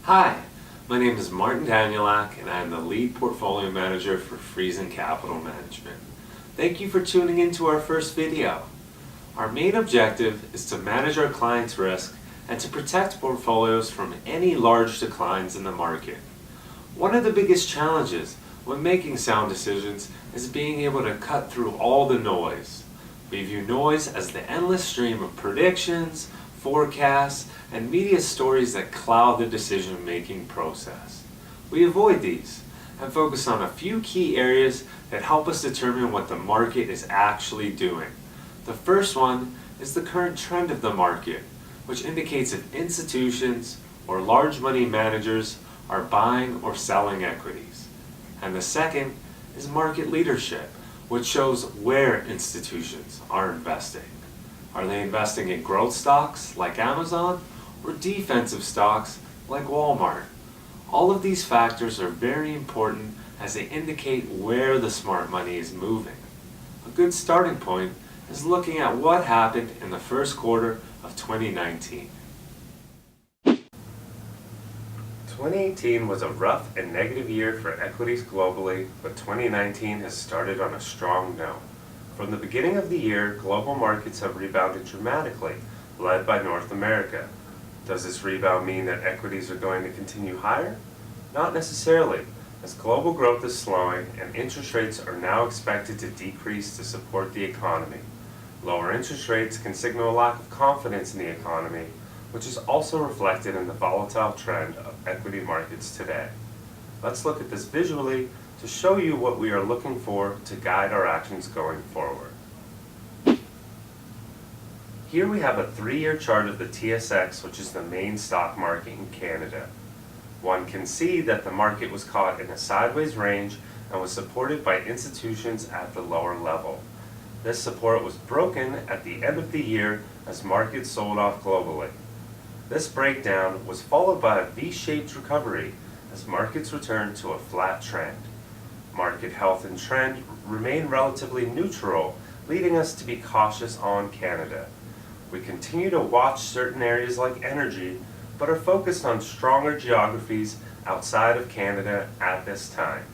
Hi, my name is Martin Danielak and I am the lead portfolio manager for Friesen Capital Management. Thank you for tuning into our first video. Our main objective is to manage our clients' risk and to protect portfolios from any large declines in the market. One of the biggest challenges when making sound decisions is being able to cut through all the noise. We view noise as the endless stream of predictions, forecasts, and media stories that cloud the decision-making process. We avoid these and focus on a few key areas that help us determine what the market is actually doing. The first one is the current trend of the market, which indicates if institutions or large money managers are buying or selling equities. And the second is market leadership, which shows where institutions are investing. Are they investing in growth stocks like Amazon or defensive stocks like Walmart? All of these factors are very important as they indicate where the smart money is moving. A good starting point is looking at what happened in the first quarter of 2019. 2018 was a rough and negative year for equities globally, but 2019 has started on a strong note. From the beginning of the year, global markets have rebounded dramatically, led by North America. Does this rebound mean that equities are going to continue higher? Not necessarily, as global growth is slowing and interest rates are now expected to decrease to support the economy. Lower interest rates can signal a lack of confidence in the economy, which is also reflected in the volatile trend of equity markets today. Let's look at this visually to show you what we are looking for to guide our actions going forward. Here we have a 3-year chart of the TSX, which is the main stock market in Canada. One can see that the market was caught in a sideways range and was supported by institutions at the lower level. This support was broken at the end of the year as markets sold off globally. This breakdown was followed by a V-shaped recovery as markets returned to a flat trend. Market health and trend remain relatively neutral, leading us to be cautious on Canada. We continue to watch certain areas like energy, but are focused on stronger geographies outside of Canada at this time.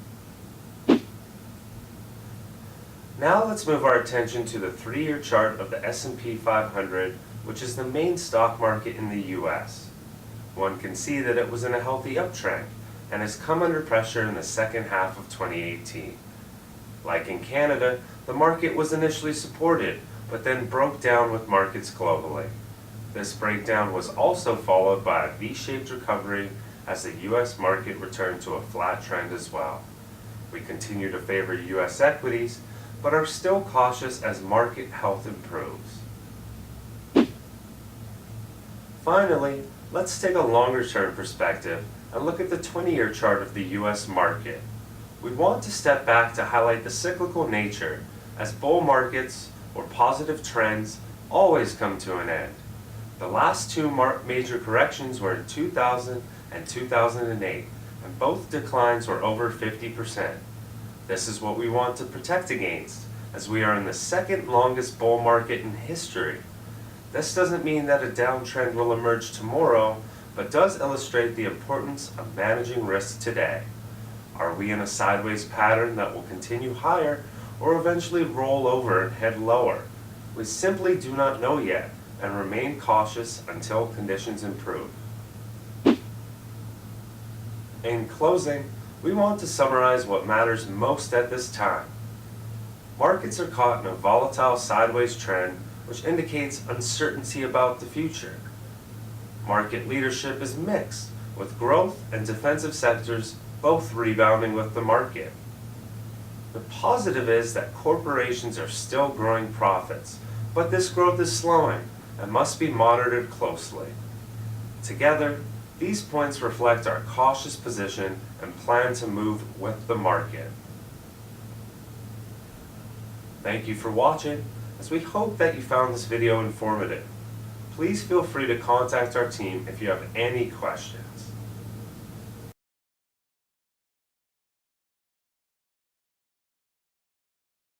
Now let's move our attention to the 3-year chart of the S&P 500, which is the main stock market in the US. One can see that it was in a healthy uptrend and has come under pressure in the second half of 2018. Like in Canada, the market was initially supported, but then broke down with markets globally. This breakdown was also followed by a V-shaped recovery as the US market returned to a flat trend as well. We continue to favor US equities, but are still cautious as market health improves. Finally, let's take a longer-term perspective and look at the 20-year chart of the US market. We want to step back to highlight the cyclical nature, as bull markets or positive trends always come to an end. The last two major corrections were in 2000 and 2008, and both declines were over 50%. This is what we want to protect against, as we are in the second longest bull market in history. This doesn't mean that a downtrend will emerge tomorrow, but does illustrate the importance of managing risk today. Are we in a sideways pattern that will continue higher or eventually roll over and head lower? We simply do not know yet and remain cautious until conditions improve. In closing, we want to summarize what matters most at this time. Markets are caught in a volatile sideways trend, which indicates uncertainty about the future. Market leadership is mixed, with growth and defensive sectors both rebounding with the market. The positive is that corporations are still growing profits, but this growth is slowing and must be monitored closely. Together, these points reflect our cautious position and plan to move with the market. Thank you for watching, as we hope that you found this video informative. Please feel free to contact our team if you have any questions.